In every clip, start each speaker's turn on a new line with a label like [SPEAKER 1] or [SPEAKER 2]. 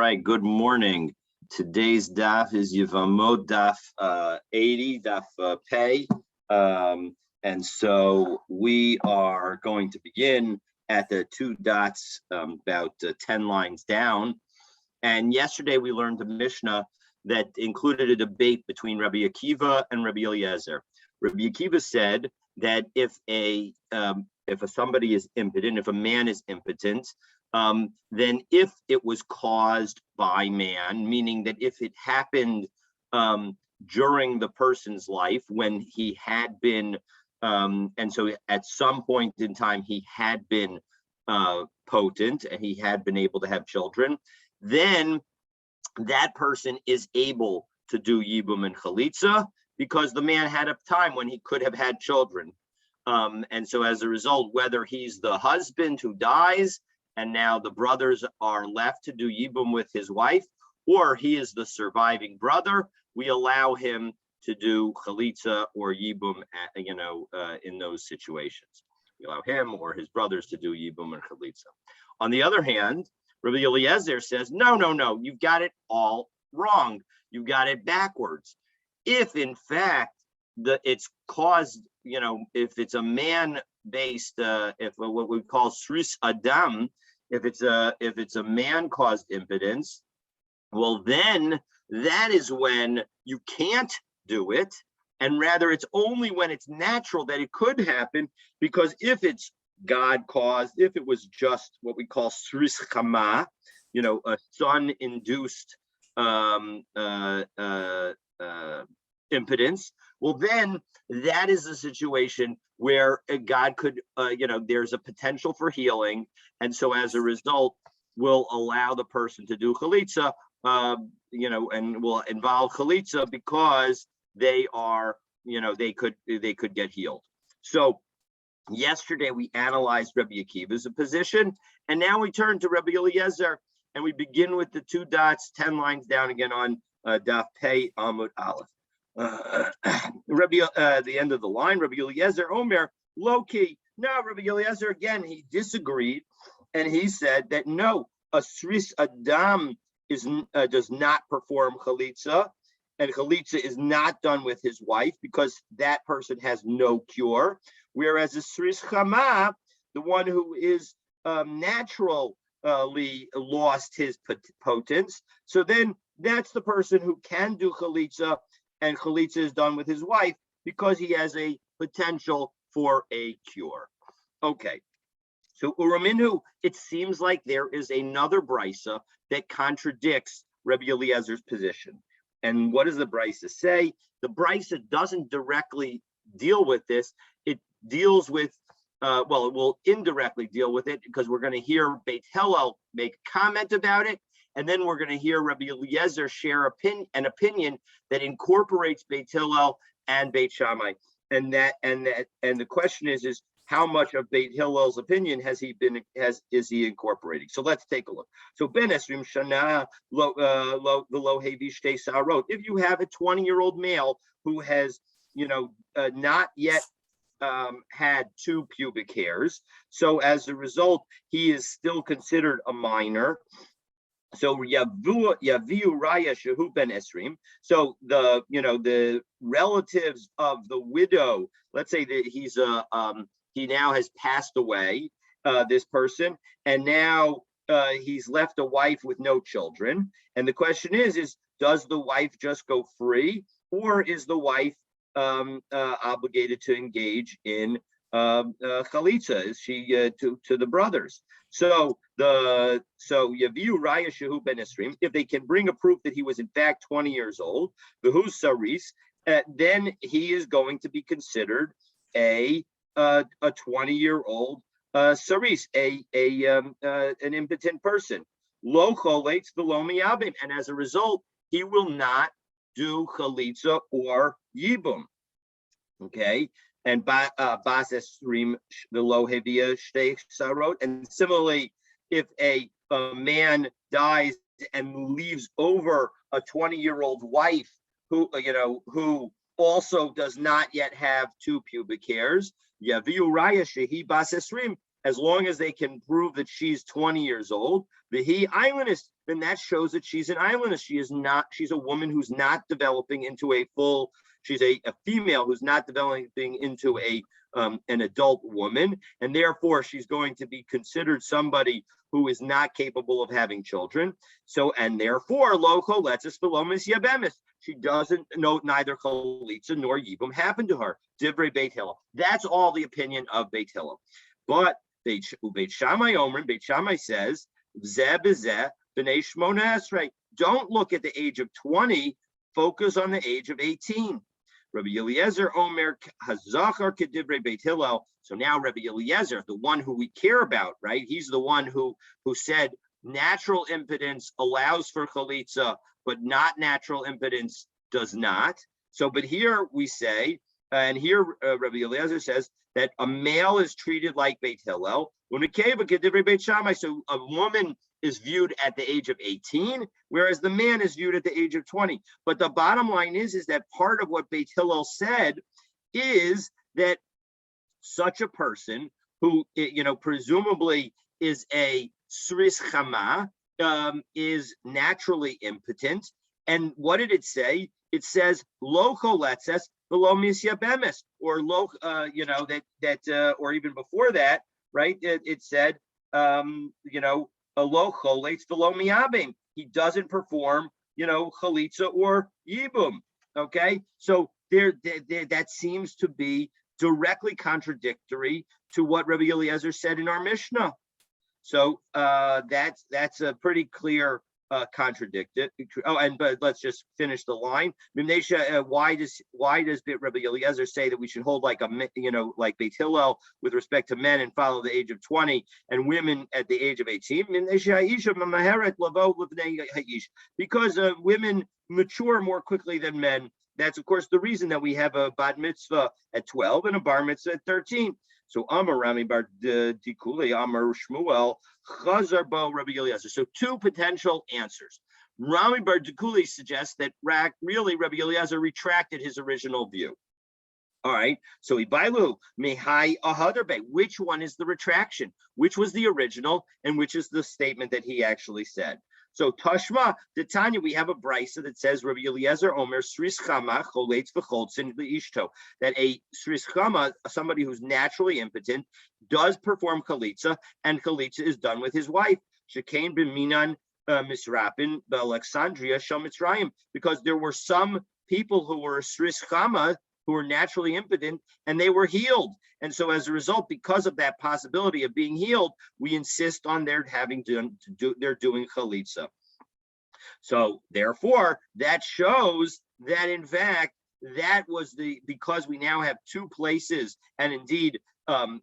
[SPEAKER 1] right, good morning. Today's daf is Yevamot Daf 80, Daf Pei. And so we are going to begin at the two dots about 10 lines down. And yesterday we learned the Mishnah that included a debate between Rabbi Akiva and Rabbi Eliezer. Rabbi Akiva said that if somebody is impotent, if a man is impotent, then if it was caused by man, meaning that if it happened during the person's life when he had been, and so at some point in time he had been potent and he had been able to have children, then that person is able to do Yibum and Chalitza because the man had a time when he could have had children. And so as a result, whether he's the husband who dies and now the brothers are left to do Yibum with his wife, or he is the surviving brother, we allow him to do Chalitza or Yibum, in those situations. We allow him or his brothers to do Yibum and Chalitza. On the other hand, Rabbi Eliezer says, no, you've got it all wrong. You've got it backwards. If in fact it's caused, if it's a man-based, if what we call Sris Adam, if it's a man-caused impotence, well, then that is when you can't do it, and rather it's only when it's natural that it could happen, because if it's God-caused, if it was just what we call Sris Chama, a sun-induced impotence, well, then that is a situation where God could, there's a potential for healing. And so as a result, will allow the person to do Chalitza, and will involve Chalitza because they are, they could get healed. So yesterday we analyzed Rabbi Akiva's position, and now we turn to Rabbi Eliezer, and we begin with the two dots, 10 lines down again on Daf Pei Amud Aleph. The end of the line, Rabbi Eliezer Omer Loki. Now Rabbi Eliezer again, he disagreed, and he said that no, a Sris Adam does not perform Chalitza, and Chalitza is not done with his wife because that person has no cure. Whereas a Sris Chama, the one who is naturally lost his potence, so then that's the person who can do Chalitza, and Chalitza is done with his wife because he has a potential for a cure. Okay, so Uraminu, it seems like there is another brisa that contradicts Rabbi Eliezer's position. And what does the brisa say? The brisa doesn't directly deal with this. It deals with, it will indirectly deal with it, because we're going to hear Beit Hillel make a comment about it, and then we're going to hear Rabbi Eliezer share an opinion that incorporates Beit Hillel and Beit Shammai. And the question is how much of Beit Hillel's opinion is he incorporating? So let's take a look. So Ben Esrim Shana lo hevi shtei sarot. If you have a 20-year-old male who has not yet had two pubic hairs, so as a result he is still considered a minor. So Yaviu Raya Shehu Ben Esrim. So the relatives of the widow, let's say that he now has passed away, this person, and now he's left a wife with no children. And the question is does the wife just go free, or is the wife obligated to engage in Chalitza? Is she to the brothers? So Yaviu Raya Shehu Ben Esrim, if they can bring a proof that he was in fact 20 years old, V'hu Saris, then he is going to be considered a 20-year-old Saris, an impotent person. Lo cholates v'lo miyabim, and as a result, he will not do Chalitza or Yibum. Okay. And bas esrim v'lo hevia shtei sarot. And similarly, if a man dies and leaves over a 20-year-old wife who also does not yet have two pubic hairs, Yaviu Raya shehi bas esrim, as long as they can prove that she's 20 years old, the he islandist, then that shows that she's an islandist. She's a woman who's not developing into a full, she's a female who's not developing into an adult woman, and therefore she's going to be considered somebody who is not capable of having children. So, and therefore, lo choletzes v'lo misyabemis. She doesn't know neither chalitza nor yibum happened to her. Divrei Beit Hillel. That's all the opinion of Beit Hillel. But Beit Shammai Omer, Beit Shammai says, Zeh b'zeh b'nei shmona esrei. Don't look at the age of 20, focus on the age of 18. Rabbi Eliezer Omer hazachar kedivrei Beit Hillel. So now Rabbi Eliezer, the one who we care about, right? He's the one who said natural impotence allows for chalitza, but not natural impotence does not. So, but here we say, and here Rabbi Eliezer says that a male is treated like Beit Hillel. When it came to kedivrei Beit Shammai, so a woman is viewed at the age of 18, whereas the man is viewed at the age of 20. But the bottom line is that part of what Beit Hillel said is that such a person who, presumably is a sris chama, is naturally impotent. And what did it say? It says lo choletzes v'lo misyabemis, or lo, or even before that, right? It said, lo choletz v'lo miyabim. He doesn't perform, chalitza or yibum. Okay, so there that seems to be directly contradictory to what Rabbi Eliezer said in our Mishnah. So that's a pretty clear contradicted. But let's just finish the line. Why does Rabbi Eliezer say that we should hold like like Beit Hillel with respect to men and follow the age of 20 and women at the age of 18? Because women mature more quickly than men. That's of course the reason that we have a bat mitzvah at 12 and a bar mitzvah at 13. So Amar Rami bar Dikule, Amar Shmuel, Chazar bo Rabbi Eliezer. So two potential answers. Rami bar Dikule suggests that really Rabbi Eliezer retracted his original view. All right, so Ibailu Mihai Ahadarbe. Which one is the retraction? Which was the original, and which is the statement that he actually said? So Tashma, the Tanya, we have a brisa that says Rabbi Eliezer Omer Sris Chama Choletz v'Choltzin Ishto, that a Sris Chama, somebody who's naturally impotent, does perform chalitza, and chalitza is done with his wife. Shekain b'minan misrapin b'Alexandria shel Mitzrayim, because there were some people who were Sris Chama who were naturally impotent, and they were healed. And so as a result, because of that possibility of being healed, we insist on their doing chalitza. So therefore, that shows that in fact, that was because we now have two places and indeed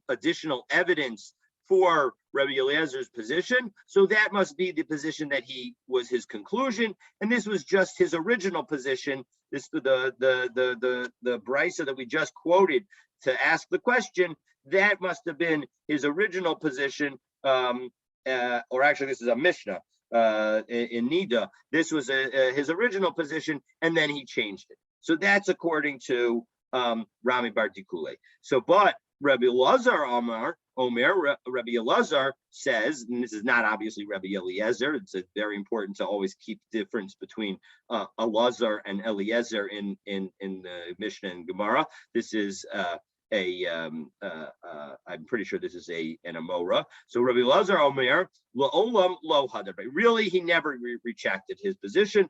[SPEAKER 1] additional evidence for Rabbi Eliezer's position. So that must be the position that was his conclusion. And this was just his original position. This the brisa that we just quoted to ask the question, that must have been his original position. Or actually, this is a Mishnah in Nida. This was his original position, and then he changed it. So that's according to Rami bar Dikule. So, but Rabbi Elazar Rabbi Elazar says, and this is not obviously Rabbi Eliezer. It's very important to always keep the difference between Elazar and Eliezer in the Mishnah and Gemara. This is I'm pretty sure this is an Amora. So Rabbi Elazar Omer La'olam Lo Hadar. Really, he never retracted his position.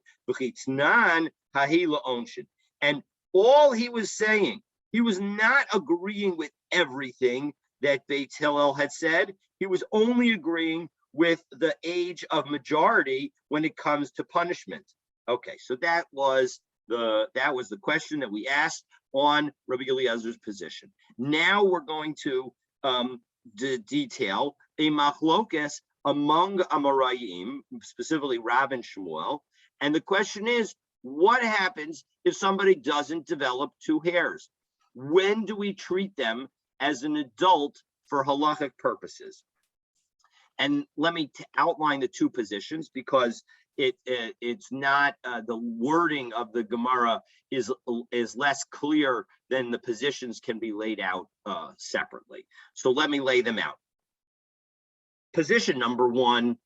[SPEAKER 1] And all he was saying, he was not agreeing with everything that Beit Hillel had said. He was only agreeing with the age of majority when it comes to punishment. Okay, so that was the question that we asked on Rabbi Eliezer's position. Now we're going to detail a machlokes among Amoraim, specifically Rav and Shmuel. And the question is, what happens if somebody doesn't develop two hairs? When do we treat them as an adult for halachic purposes? And let me outline the two positions, because it's not the wording of the Gemara is less clear than the positions can be laid out separately. So let me lay them out. position number one.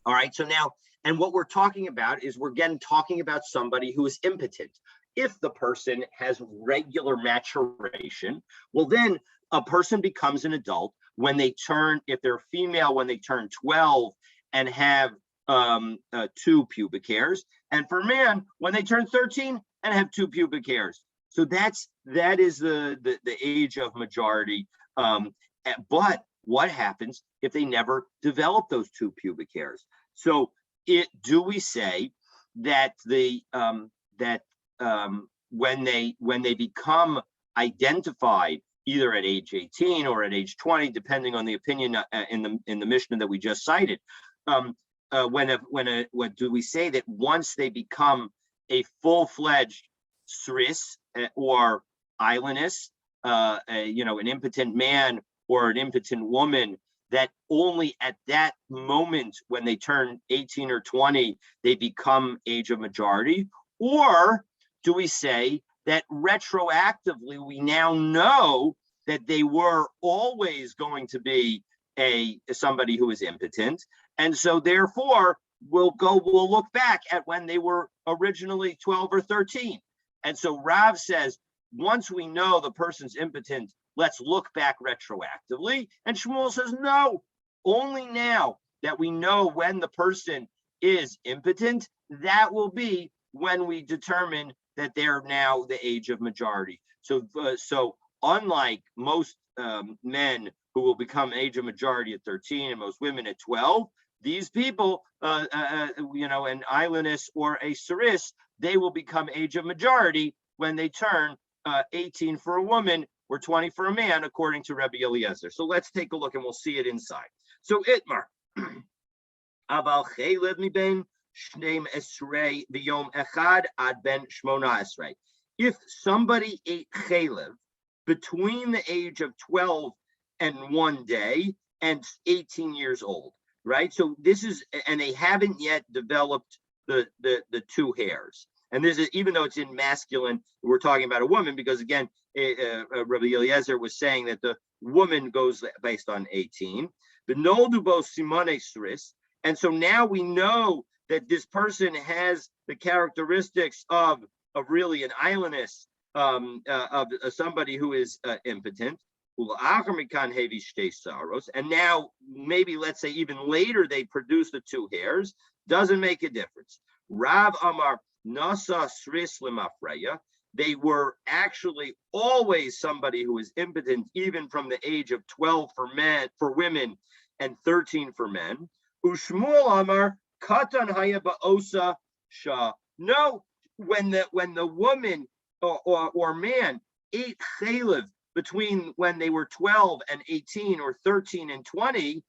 [SPEAKER 1] All right, so now, and what we're talking about is we're again talking about somebody who is impotent. If the person has regular maturation, well, then a person becomes an adult when they turn, if they're female, when they turn 12 and have 2 pubic hairs, and for man, when they turn 13 and have 2 pubic hairs. So that is the age of majority. But what happens if they never develop those 2 pubic hairs? So do we say that when they become identified either at age 18 or at age 20, depending on the opinion in the Mishnah that we just cited, what do we say that once they become a full-fledged sris or islandess, an impotent man or an impotent woman, that only at that moment when they turn 18 or 20, they become age of majority? Or do we say that retroactively we now know that they were always going to be somebody who is impotent, and so therefore we'll look back at when they were originally 12 or 13? And so Rav says, once we know the person's impotent, let's look back retroactively. And Shmuel says, no, only now that we know when the person is impotent, that will be when we determine that they're now the age of majority. So unlike most men who will become age of majority at 13 and most women at 12, these people, an islandess or a saris, they will become age of majority when they turn 18 for a woman or 20 for a man, according to Rabbi Eliezer. So let's take a look and we'll see it inside. So Itmar, Aval Chaylev miben shneim esrei v'yom echad ad ben shmona esrei. If somebody ate chaylev between the age of 12 and 1 day and 18 years old, right? So this is, and they haven't yet developed the 2 hairs. And this is, even though it's in masculine, we're talking about a woman, because again, Rabbi Eliezer was saying that the woman goes based on 18. And so now we know that this person has the characteristics of really an islandess, of somebody who is impotent. And now maybe, let's say, even later they produce the 2 hairs, doesn't make a difference. Rav Amar Nasa Sris Lemafreya, they were actually always somebody who is impotent, even from the age of 12 for women and 13 for men. Ushmuel Amar Katan Haya Ba'osa Shah. No, when the woman or man ate chaylev between when they were 12 and 18 or 13 and 20,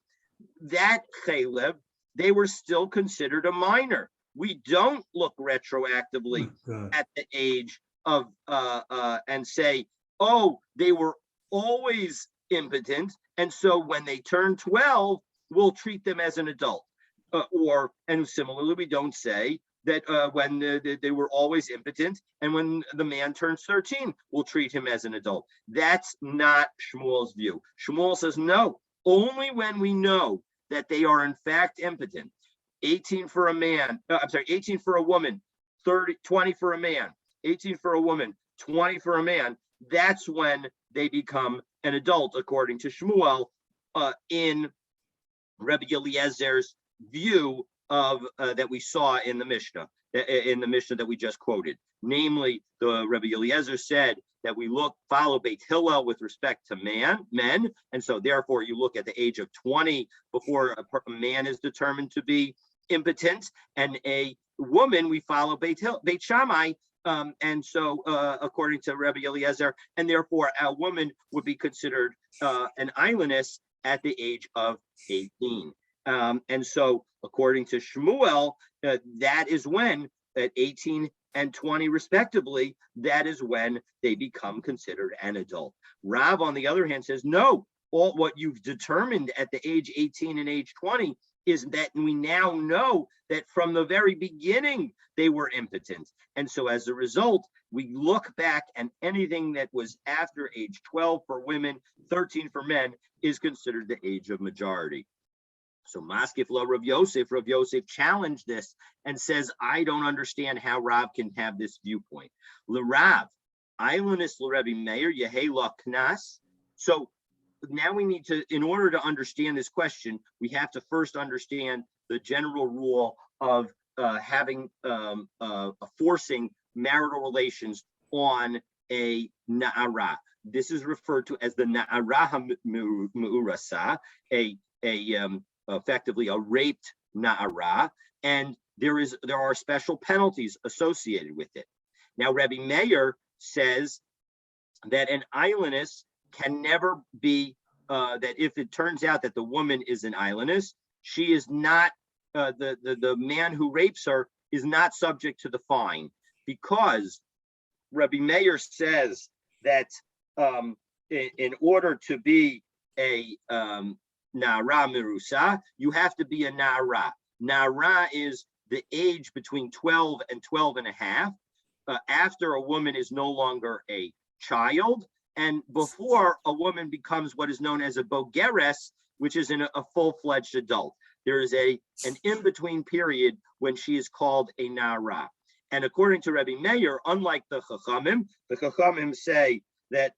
[SPEAKER 1] that chaylev, they were still considered a minor. We don't look retroactively at the age of and say, oh, they were always impotent, and so when they turn 12, we'll treat them as an adult. And similarly, we don't say that when they were always impotent, and when the man turns 13, we'll treat him as an adult. That's not Shmuel's view. Shmuel says, no, only when we know that they are in fact impotent. 18 for a man, 18 for a woman, 20 for a man, 18 for a woman, 20 for a man. That's when they become an adult, according to Shmuel, in Rabbi Eliezer's view of that we saw in the Mishnah that we just quoted. Namely, the Rabbi Eliezer said that we follow Beit Hillel with respect to men, and so therefore you look at the age of 20 before a man is determined to be impotent, and a woman we follow Beit Shammai, and so according to Rabbi Eliezer, and therefore a woman would be considered an islandess at the age of 18. And so according to Shmuel, that is when, at 18 and 20 respectively, that is when they become considered an adult. Rav, on the other hand, says, no, all what you've determined at the age 18 and age 20 is that we now know that from the very beginning they were impotent. And so as a result, we look back, and anything that was after age 12 for women, 13 for men, is considered the age of majority. So Maskif lo Rav Yosef challenged this and says, I don't understand how Rav can have this viewpoint. L'Rav, Eilunis l'Rebbe Meir Yehela Knas. So now we need to, in order to understand this question, we have to first understand the general rule of forcing marital relations on a na'ara. This is referred to as the na'ara ha'mu'urasa, effectively a raped na'ara, and there are special penalties associated with it. Now, Rebbe Meir says that an islandess can never be, that if it turns out that the woman is an islandess, she is not, the man who rapes her is not subject to the fine, because Rebbe Meir says that in order to be a Na'ara Mirusa, you have to be a Na'ara. Na'ara is the age between 12 and 12 and a half, after a woman is no longer a child, and before a woman becomes what is known as a bogeres, which is a full-fledged adult. There is an in-between period when she is called a Na'ara. And according to Rebbe Meir, unlike the Chachamim say that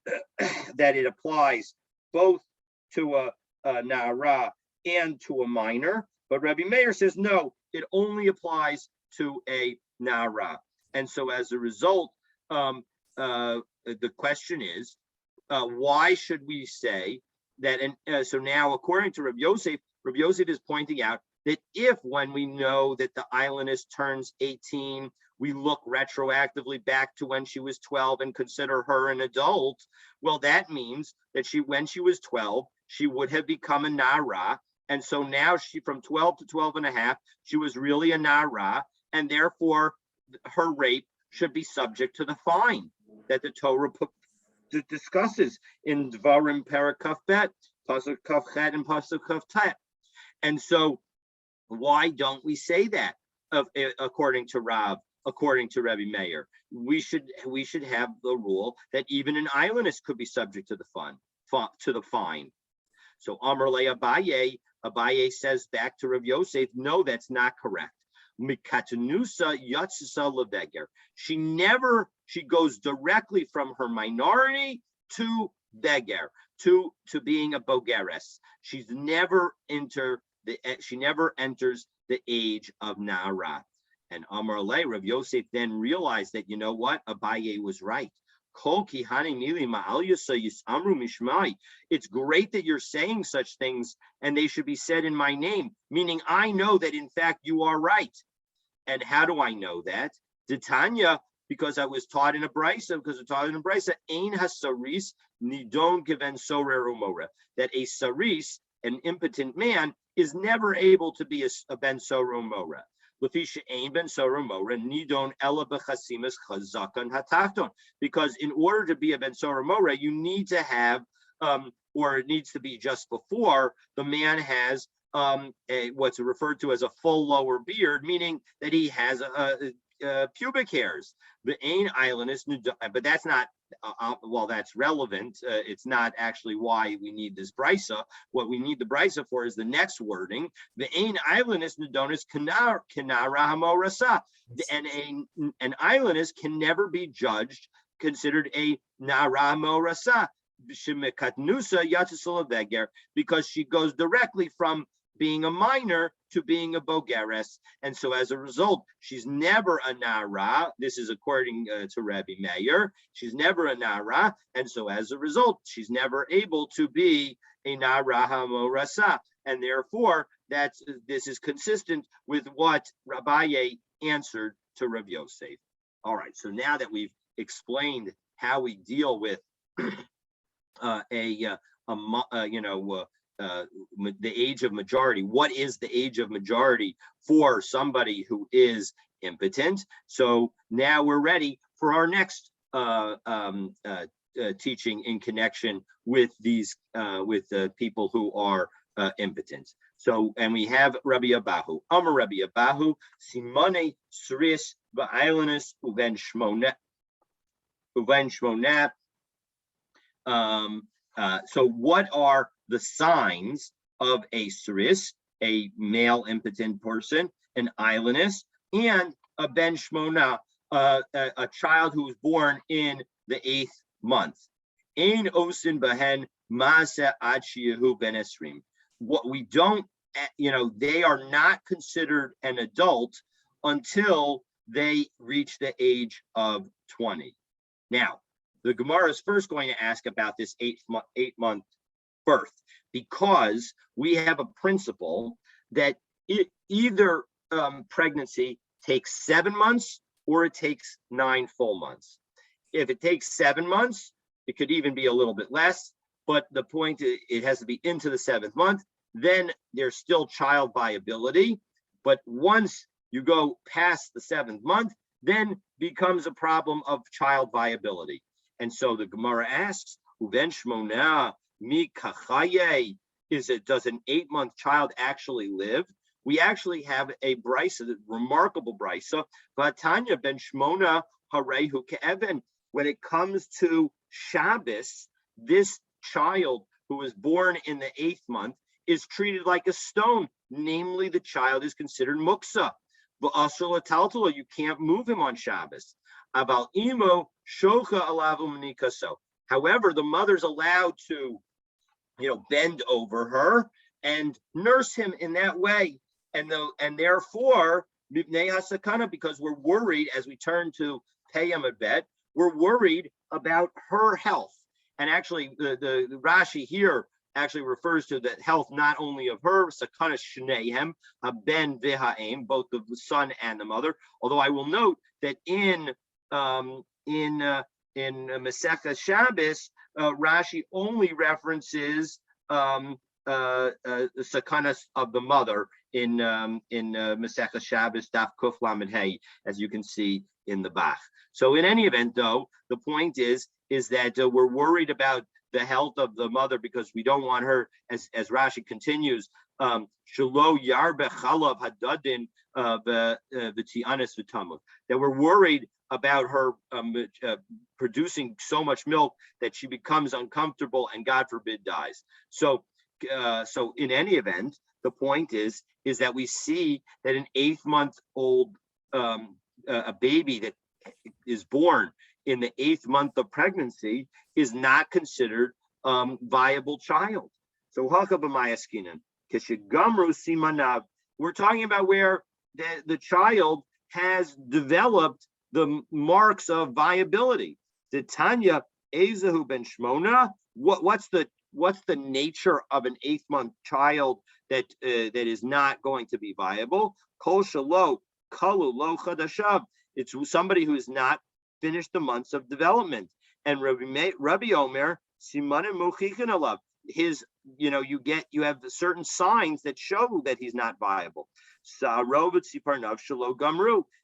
[SPEAKER 1] that it applies both to a Na'ara and to a minor, but Rebbe Meir says no, it only applies to a Na'ara. And so as a result, the question is, why should we say that? And so now, according to Rabbi Yosef is pointing out that if, when we know that the islandess turns 18, we look retroactively back to when she was 12 and consider her an adult, well, that means that when she was 12, she would have become a Na'ara. And so now she, from 12 to 12 and a half, she was really a Na'ara, and therefore her rape should be subject to the fine that the Torah discusses in Dvarim Parakaf Bet, Pasuk Kaf Chet, and Pasuk Kaf Tet. And so why don't we say that according to Rav, according to Rebbe Meir? We should have the rule that even an islandess could be subject to the fine. So Amar le Abaye says back to Rav Yosef, no, that's not correct. Mikatanusa yatsisa leveger. She goes directly from her minority to beger, to being a bogeres. She never enters the age of Na'ara. And Amar le, Rav Yosef then realized that, you know what, Abaye was right. It's great that you're saying such things, and they should be said in my name, meaning I know that in fact you are right. And how do I know that? Titania, because I was taught in a brisa, ein hasaris nidon given sorer umora, that a saris, an impotent man, is never able to be a ben sorer umora. Because in order to be a ben sorer umora, you need to have, or it needs to be just before the man has what's referred to as a full lower beard, meaning that he has pubic hairs. The ain islandess, but that's not, well, that's relevant. It's not actually why we need this brisa. What we need the brisa for is the next wording. The ain islandess nidonis kanara hamorasa, and an islandess can never be considered a nara morasa, because she goes directly from being a minor to being a bogeres, and so as a result, she's never a Na'ara. This is according to Rabbi Meir. She's never a Na'ara, and so as a result, she's never able to be a Na'ara Hamorasa, and therefore this is consistent with what Rabbi answered to Rav Yosef. All right, so now that we've explained how we deal with the age of majority. What is the age of majority for somebody who is impotent? So now we're ready for our next teaching in connection with these people who are impotent. So, and we have Rabbi Abahu. Amar Rabbi Abahu, Simone Sris Ba'ailanus Uven Shmonat. So what are the signs of a saris? a male impotent person, an islandess, and a ben shmona, a child who was born in the 8th month. Ein osin behen masa ad sheyahu ben esrim. What we don't, they are not considered an adult until they reach the age of 20. Now, the Gemara is first going to ask about this 8-month birth, because we have a principle that either pregnancy takes 7 months or it takes 9 full months. If it takes 7 months, it could even be a little bit less, but the point is it has to be into the 7th month. Then there's still child viability. But once you go past the 7th month, then becomes a problem of child viability. And so the Gemara asks, Uven shmona mi kachaye, does an 8-month child actually live? We actually have a brisa, a remarkable brisa, Vatanya ben shmona harehu ke'even. When it comes to Shabbos, this child who was born in the 8th month is treated like a stone. Namely, the child is considered muksa. You can't move him on Shabbos. However, the mother's allowed to, bend over her and nurse him in that way. And therefore, because we're worried as we turn to Peyam Bet, we're worried about her health. And actually, the Rashi here actually refers to the health not only of her, sakana shnehem, ben v'ha'em, both of the son and the mother. Although I will note that in Masechah Shabbos, Rashi only references the sakanas of the mother in Masechah Shabbos Daf Kuf Lamed Hey, as you can see in the Bach. So in any event, though, the point is that we're worried about the health of the mother because we don't want her, as Rashi continues, shelo yarbe chalav hadadin v'tianis v'tamut, that we're worried about her producing so much milk that she becomes uncomfortable and God forbid dies. So in any event, the point is that we see that an 8-month-old a baby that is born in the 8th month of pregnancy is not considered viable child. So we're talking about where the child has developed the marks of viability. The Tanya Ezahu ben Shmona. What's the nature of an 8th-month child that is not going to be viable? Kol shelo kalu lo chadashav. It's somebody who has not finished the months of development. And Rabbi Omer simanim muchichin alav. You have certain signs that show that he's not viable.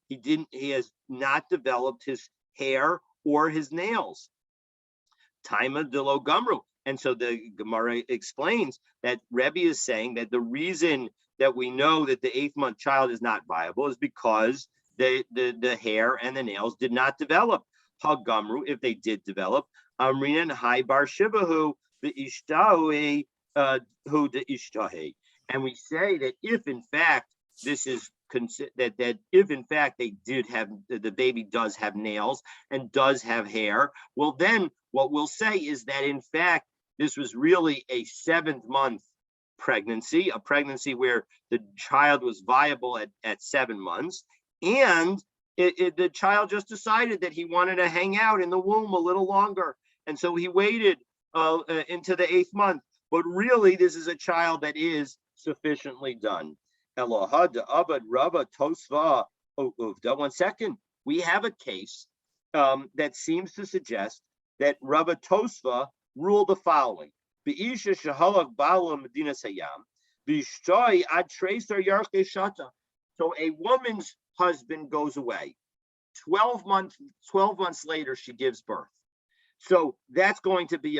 [SPEAKER 1] He has not developed his hair or his nails. Taima de lo gamru. And so the Gemara explains that Rebbe is saying that the reason that we know that the 8th-month child is not viable is because the hair and the nails did not develop. Hagamru, if they did develop, Amrinan Hai Bar Shibahu the Ishtahi who the Ishtahi. And we say that if in fact this is that if in fact they did have, the baby does have nails and does have hair, well then what we'll say is that in fact this was really a 7th-month pregnancy, a pregnancy where the child was viable at 7 months, and the child just decided that he wanted to hang out in the womb a little longer, and so he waited into the 8th month. But really, this is a child that is sufficiently done. Elohad Abad Rabba Tosva Uvda. 1 second, we have a case that seems to suggest that Rabba Tosva ruled the following: Be'isha shahalak bala medina sayam, b'ishtoi ad treser yarche shata. So a woman's husband goes away. 12 months later, she gives birth. So that's going to be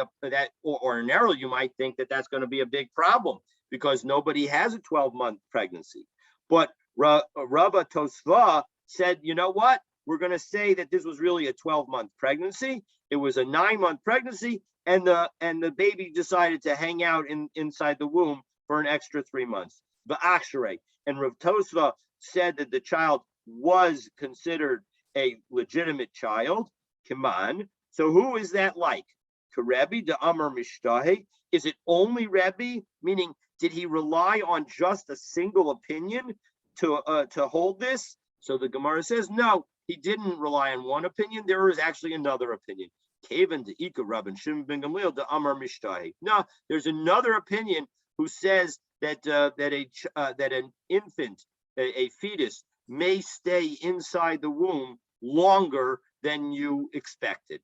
[SPEAKER 1] ordinarily you might think that that's going to be a big problem because nobody has a 12-month pregnancy. But Rabba Tosva said, you know what? We're going to say that this was really a 12-month pregnancy. It was a 9-month pregnancy, and the baby decided to hang out inside the womb for an extra 3 months. v'achrei. And Rav Tosva said that the child was considered a legitimate child. Kiman. So who is that like? Rebbe de Amar Mishtahe. Is it only Rebbe? Meaning, did he rely on just a single opinion to hold this? So the Gemara says no. He didn't rely on one opinion. There is actually another opinion. Kaven de Ika Rabban Shimon ben Gamliel de Amar Mishtahe. No, there's another opinion who says that an infant, a fetus, may stay inside the womb longer than you expected,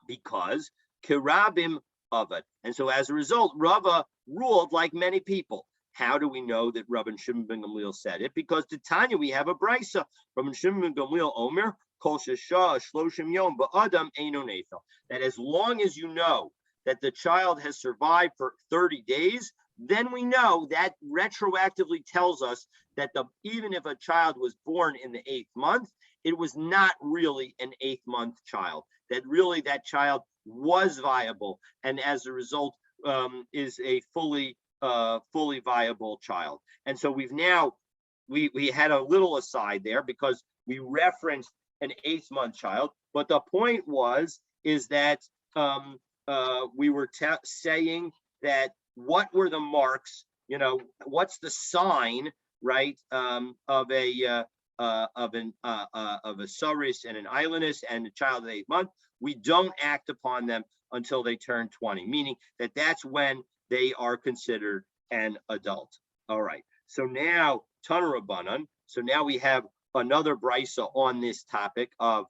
[SPEAKER 1] because kirabim avad. And so as a result, Rava ruled like many people. How do we know that Rabban Shimon ben Gamliel said it? Because to Tanya, we have a brisa. Rabban Shimon ben Gamliel Omer, kol shesha shloshim yom ba'adam eino nefel. That as long as you know that the child has survived for 30 days, then we know that retroactively tells us that even if a child was born in the 8th month, it was not really an 8th month child. That really that child was viable, and as a result is a fully viable child. And so we had a little aside there because we referenced an 8th month child, but the point is that we were saying that what were the marks, what's the sign, right, of a saris and an islandess and a child of the 8th month. We don't act upon them until they turn 20, meaning that that's when they are considered an adult. All right. So now Tana Rabbanan. So now we have another brisa on this topic of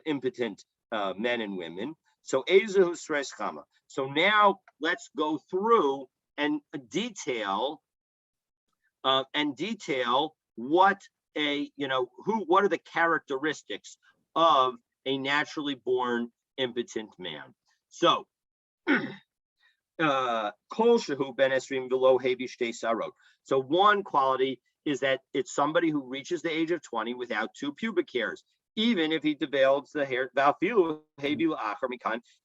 [SPEAKER 1] impotent men and women. So Ezehu Sres Chama. So now let's go through and detail what what are the characteristics of a naturally born impotent man. So Kol shehu ben esrim v'lo hevi shtei sarot. So one quality is that it's somebody who reaches the age of 20 without 2 pubic hairs, even if he develops the hair,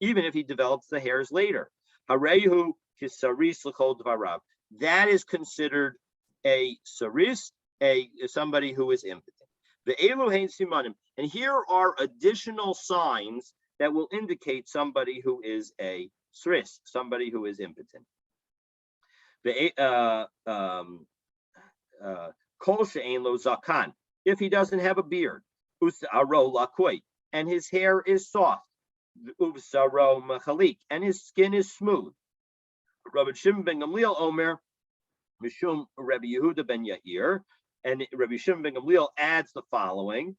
[SPEAKER 1] even if he develops the hairs later. Harehu kisaris l'chol dvarav. That is considered a saris, somebody who is impotent. The Elohein simanim, and here are additional signs that will indicate somebody who is a saris, somebody who is impotent. Kol she'ein lo zakan, if he doesn't have a beard, usaro lakoi, and his hair is soft, usaro machalik, and his skin is smooth. Rabbi Shimon ben Gamliel Omer, Mishum Rabbi Yehuda ben Yair, and Rabbi Shimon ben Gamliel adds the following: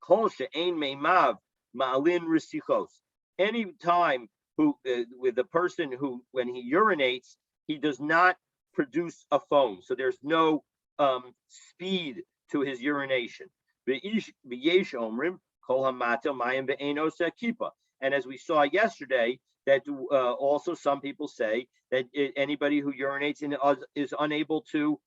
[SPEAKER 1] Kol she'ein meimav ma'alin risichos. Any time with the person who, when he urinates, he does not produce a foam, so there's no speed to his urination. And as we saw yesterday, that also some people say that anybody who urinates is unable to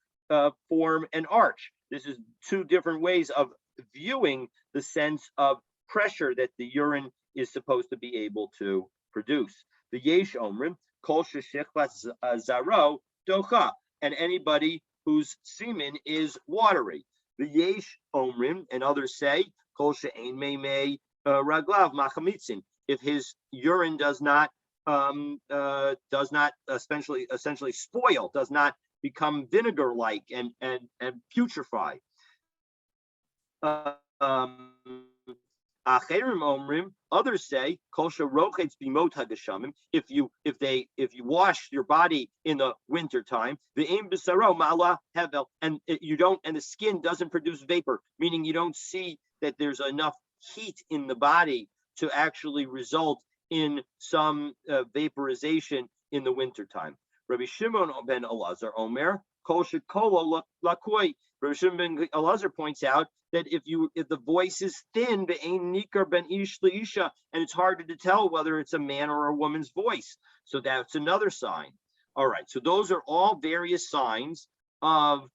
[SPEAKER 1] form an arch. This is 2 different ways of viewing the sense of pressure that the urine is supposed to be able to produce. The yesh omrim kol sheshechvat zaro docha, and anybody whose semen is watery. The yesh omrim, and others say kol she'ein meimei raglav machamitzin, if his urine does not essentially spoil, does not become vinegar-like and putrefy. Others say if you wash your body in the winter time, and the skin doesn't produce vapor, meaning you don't see that there's enough heat in the body to actually result in some vaporization in the wintertime. Rabbi Shimon ben Elazar Omer, Kol shekolo lakoi. Rabbi Shimon ben Elazar points out that if the voice is thin, be'ein nikar ben ish leisha, and it's hard to tell whether it's a man or a woman's voice. So that's another sign. All right, so those are all various signs of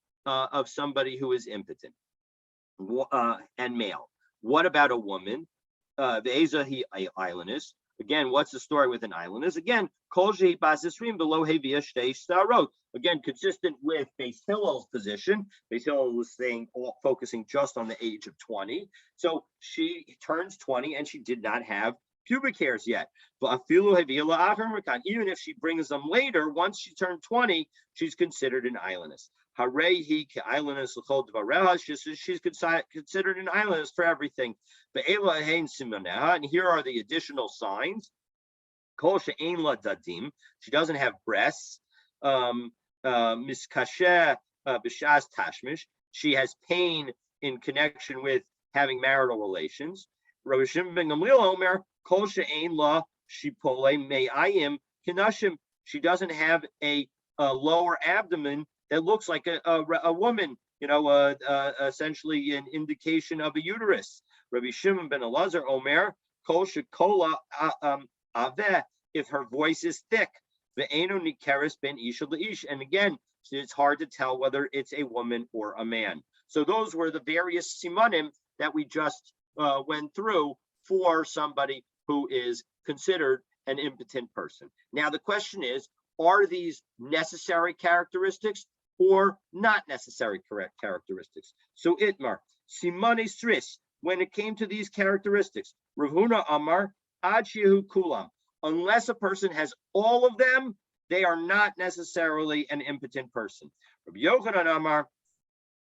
[SPEAKER 1] somebody who is impotent and male. What about a woman? The Ezahi islandess, Again, what's the story with an islandess? Again, kol shehi bas isrim v'lo hevia shtei starot. Again, consistent with Beis Hillel's position. Beis Hillel was saying, focusing just on the age of 20. So she turns 20 and she did not have pubic hairs yet. But even if she brings them later, once she turned 20, she's considered an islandess. She's considered an islandess for everything. And here are the additional signs. She doesn't have breasts. She has pain in connection with having marital relations. Rabbi Shimon ben Gamliel Omer, Kol she'ein la shipole me'ayim kinashim. She doesn't have a lower abdomen that looks like a woman, essentially an indication of a uterus. Rabbi Shimon ben Elazar Omer, Kol she'kola aveh, if her voice is thick. Ve'enu nikeres ben isha le'ish. And again, it's hard to tell whether it's a woman or a man. So those were the various simanim that we just went through for somebody who is considered an impotent person. Now the question is, are these necessary characteristics or not necessary characteristics? So Itmar, Simane Sris, when it came to these characteristics, Rav Huna Amar, Ad Shehu Kulam, unless a person has all of them, they are not necessarily an impotent person. Rabbi Yochanan Amar,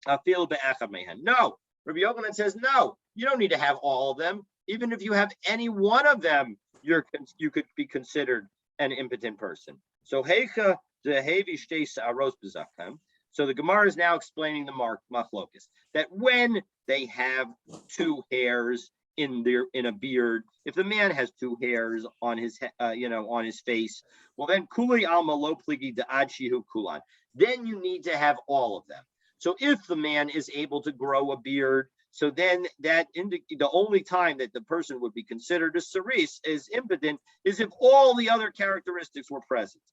[SPEAKER 1] Afil be'echad mehen. No, Rabbi Yochanan says, no, you don't need to have all of them. Even if you have any one of them, you could be considered an impotent person. So Heicha dehevi shtei sa'aros b'zakam. So the Gemara is now explaining the machlokas, that when they have two hairs in a beard, if the man has two hairs on his on his face, well then kuli alma lo pligi da'ad shihu kulan. Then you need to have all of them. So if the man is able to grow a beard, so then the only time that the person would be considered a cerise is impotent is if all the other characteristics were present.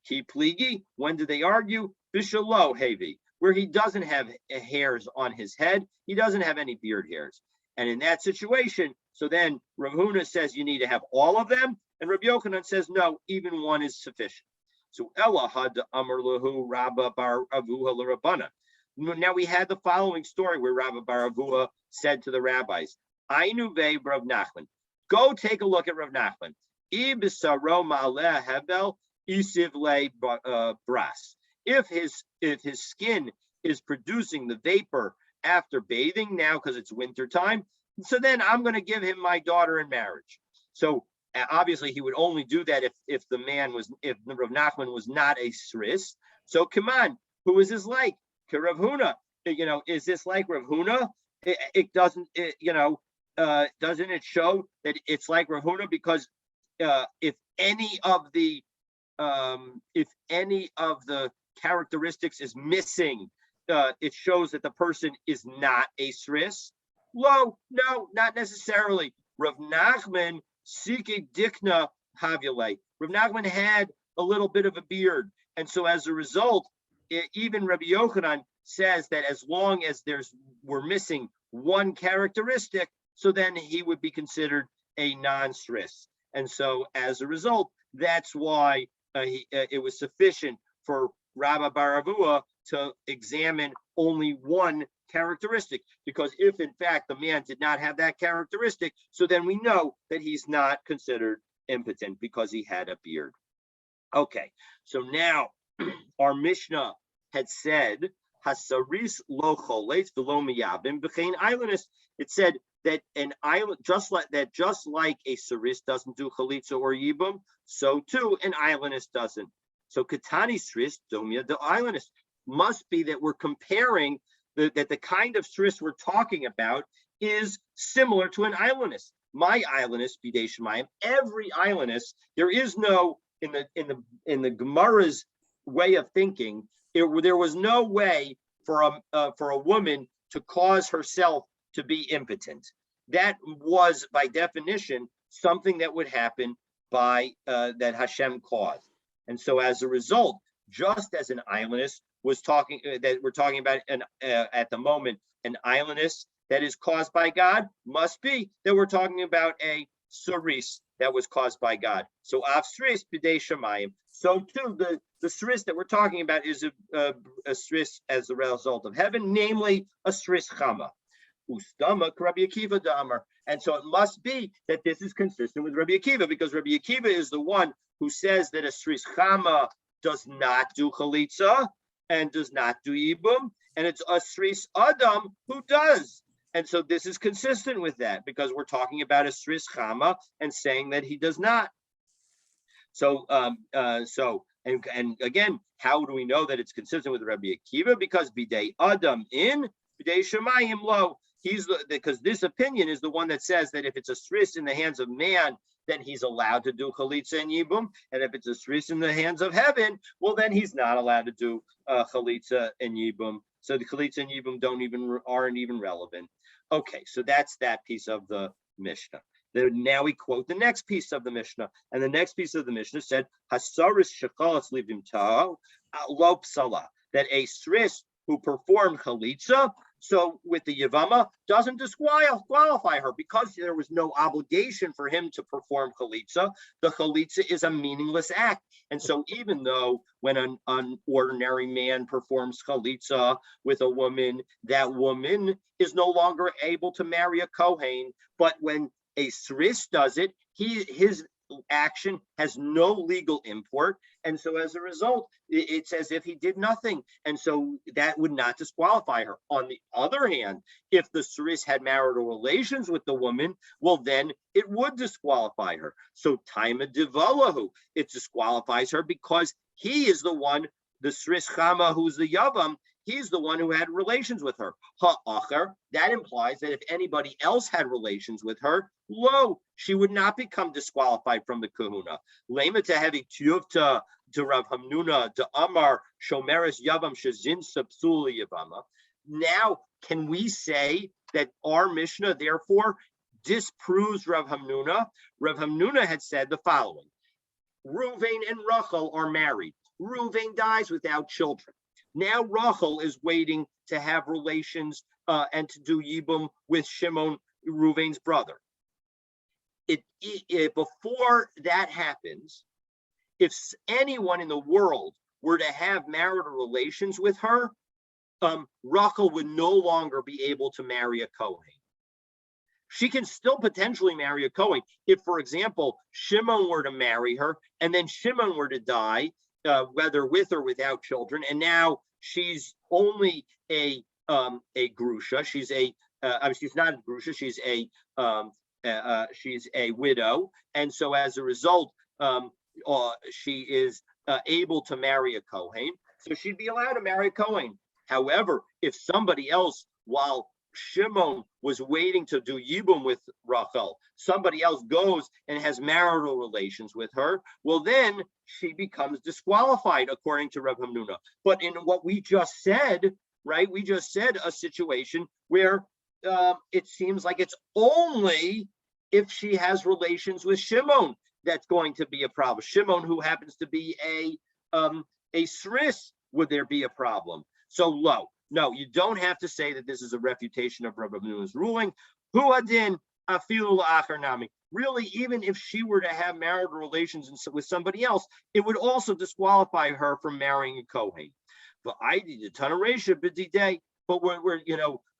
[SPEAKER 1] Ki pligi, when do they argue? Bishalo hevi, where he doesn't have hairs on his head, he doesn't have any beard hairs. And in that situation, so then Rav Huna says you need to have all of them, and Rabbi Yochanan says no, even one is sufficient. So Ella had Amar lahu Rabba bar Avuha l'Rabbana. Now we had the following story where Rabba bar Avuha said to the rabbis, Ainu ve Rav Nachman, go take a look at Rav Nachman. Ibisaro ma'aleh hevel isiv le bras. If his skin is producing the vapor after bathing now because it's winter time, so then I'm going to give him my daughter in marriage. So obviously he would only do that if Rav Nachman was not a sris. So come on, who is this like? Rav Huna, is this like Rav Huna? It doesn't, doesn't it show that it's like Rav Huna? Because if any of the characteristics is missing, it shows that the person is not a sris. No, not necessarily. Rav Nachman sike dikna havule. Rav Nachman had a little bit of a beard, and so as a result, even Rabbi Yochanan says that as long as we're missing one characteristic, so then he would be considered a non-sris. And so as a result, that's why it was sufficient for Rabba bar Avuha to examine only one characteristic, because if in fact the man did not have that characteristic, so then we know that he's not considered impotent because he had a beard. Okay, so now our Mishnah had said hasaris lo choles v'lo miyabim b'chein islandess. It said that an island, just like a saris doesn't do chalitza or yibum, so too an islandess doesn't. So katani sris domia the islandess must be that we're comparing that the kind of sris we're talking about is similar to an islandess. My islandess, bidei shemayim, every islandess. There is no in the Gemara's way of thinking. There was no way for a woman to cause herself to be impotent. That was by definition something that would happen by that Hashem caused. And so as a result, just as an islandess was talking that we're talking about at the moment, an islandess that is caused by God, must be that we're talking about a saris that was caused by God. So av saris b'dei shamayim. So too, the saris that we're talking about is a saris as a result of heaven, namely a saris chama. Ustama Rabbi Akiva Damar. And so it must be that this is consistent with Rabbi Akiva, because Rabbi Akiva is the one who says that a saris chama does not do chalitza and does not do yibum, and it's a saris adam who does. And so this is consistent with that, because we're talking about a saris chama and saying that he does not. So, and again, how do we know that it's consistent with Rabbi Akiva? Because bidei adam in, bidei shemayim lo. Because this opinion is the one that says that if it's a saris in the hands of man, then he's allowed to do chalitza and yibum, and if it's a saris in the hands of heaven, well, then he's not allowed to do chalitza and yibum. So the chalitza and yibum aren't even relevant. Okay, so that's that piece of the Mishnah. Now we quote the next piece of the Mishnah, and the next piece of the Mishnah said, "Hasaris shekalas livim ta'o lo psala," that a saris who performed chalitza, so with the Yevama, doesn't disqualify her, because there was no obligation for him to perform chalitza. The chalitza is a meaningless act. And so even though when an ordinary man performs chalitza with a woman, that woman is no longer able to marry a Kohen. But when a saris does it, his action has no legal import, and so as a result, it's as if he did nothing, and so that would not disqualify her. On the other hand, if the saris had marital relations with the woman, well, then it would disqualify her. So taima divalahu, it disqualifies her because he is the one, the saris chama, who's the yavam, he's the one who had relations with her. Ha'achar, that implies that if anybody else had relations with her, she would not become disqualified from the kahuna. Lema tehevi tiyuvta to Rav Hamnuna to Amar shomeres yavam shezin sapsuli yavama. Now, can we say that our Mishnah therefore disproves Rav Hamnuna? Rav Hamnuna had said the following: Ruvain and Rachel are married. Ruvain dies without children. Now Rachel is waiting to have relations and to do yibum with Shimon, Ruvain's brother. Before that happens, if anyone in the world were to have marital relations with her, Rachel would no longer be able to marry a Kohen. She can still potentially marry a Kohen. If, for example, Shimon were to marry her and then Shimon were to die, whether with or without children, and now she's only a grusha. She's not a grusha. She's a widow, and so as a result, she is able to marry a Kohen. So she'd be allowed to marry a Kohen. However, if somebody else, while Shimon was waiting to do yibum with Rachel, somebody else goes and has marital relations with her, well, then she becomes disqualified according to Rav Hamnuna. But in what we just said, right, we just said a situation where it seems like it's only if she has relations with Shimon that's going to be a problem. Shimon, who happens to be a saris, would there be a problem? So no, you don't have to say that this is a refutation of Rav Hamnuna's ruling. Hu adin afilu la'achar nami. Really, even if she were to have marital relations with somebody else, it would also disqualify her from marrying a Kohen. But I did a ton of ratio b'didei. But we're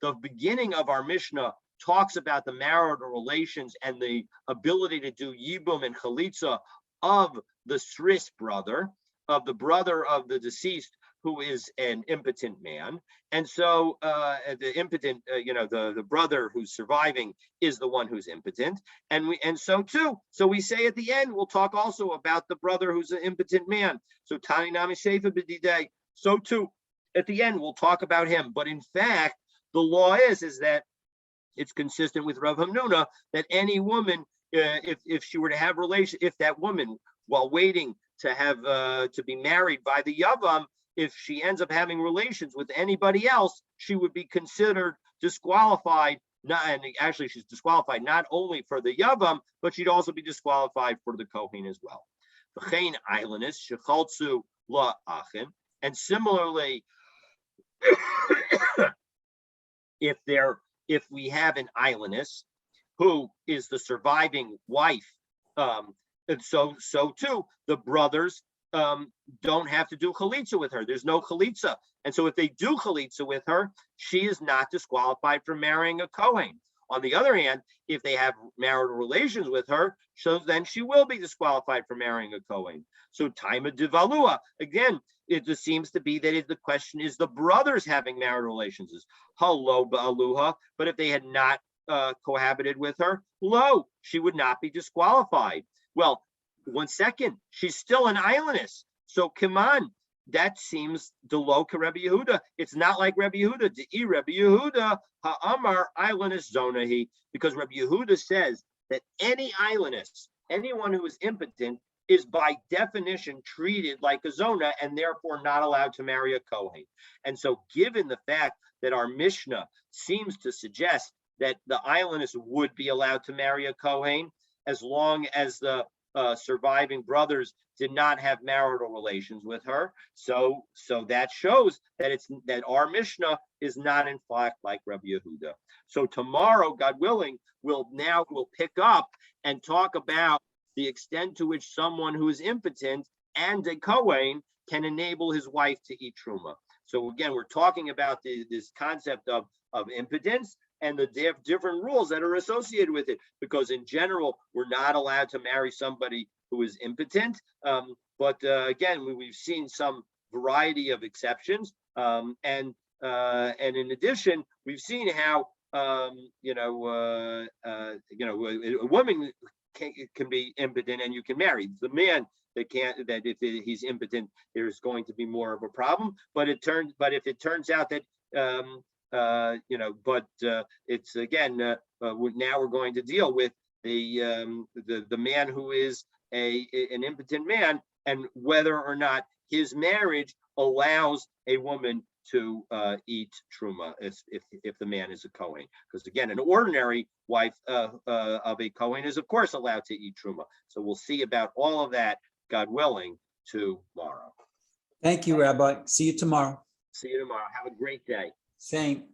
[SPEAKER 1] the beginning of our Mishnah talks about the marital relations and the ability to do yibum and chalitza of the saris brother, of the brother of the deceased, who is an impotent man. And so the impotent, the brother who's surviving is the one who's impotent. So we say at the end, we'll talk also about the brother who's an impotent man. So Tani Nami Sefer B'didei. So too, at the end, we'll talk about him. But in fact, the law is that it's consistent with Rav Hamnuna that any woman, if she were to have relations, if that woman, while waiting to have to be married by the Yavam, if she ends up having relations with anybody else, she would be considered disqualified. And actually, she's disqualified not only for the Yavam, but she'd also be disqualified for the Kohen as well. And similarly, if we have an islandess who is the surviving wife. And so too, the brothers don't have to do chalitza with her. There's no chalitza. And so if they do chalitza with her, she is not disqualified from marrying a Kohen. On the other hand, if they have marital relations with her, so then she will be disqualified from marrying a Kohen. So Taima Divalua, again, it just seems to be that the question is the brothers having marital relations is hello ba'aluha, but if they had not cohabited with her, lo, she would not be disqualified. Well, 1 second, she's still an islandess. So come on, that seems delo ka Rebbe Yehuda. It's not like Rebbe Yehuda. De'i Rebbe Yehuda ha'amar islandess zonahi, because Rebbe Yehuda says that any islandess, anyone who is impotent, is by definition treated like a zona and therefore not allowed to marry a Kohen. And so given the fact that our Mishnah seems to suggest that the islandess would be allowed to marry a Kohen as long as the surviving brothers did not have marital relations with her. So that shows that our Mishnah is not in fact like Rabbi Yehuda. So tomorrow, God willing, we'll pick up and talk about the extent to which someone who is impotent and a Kohen can enable his wife to eat truma. So again, we're talking about this concept of impotence and the different rules that are associated with it, because in general, we're not allowed to marry somebody who is impotent. But again, we've seen some variety of exceptions. And in addition, we've seen how, a woman can be impotent and you can marry. The man that can't, that if he's impotent, there's going to be more of a problem. But if it turns out that, it's again, now we're going to deal with the man who is an impotent man, and whether or not his marriage allows a woman to eat truma if the man is a Kohen. Because again, an ordinary wife of a Kohen is of course allowed to eat truma. So we'll see about all of that, God willing, tomorrow.
[SPEAKER 2] Thank you, Rabbi. See you tomorrow.
[SPEAKER 1] See you tomorrow. Have a great day.
[SPEAKER 2] Same.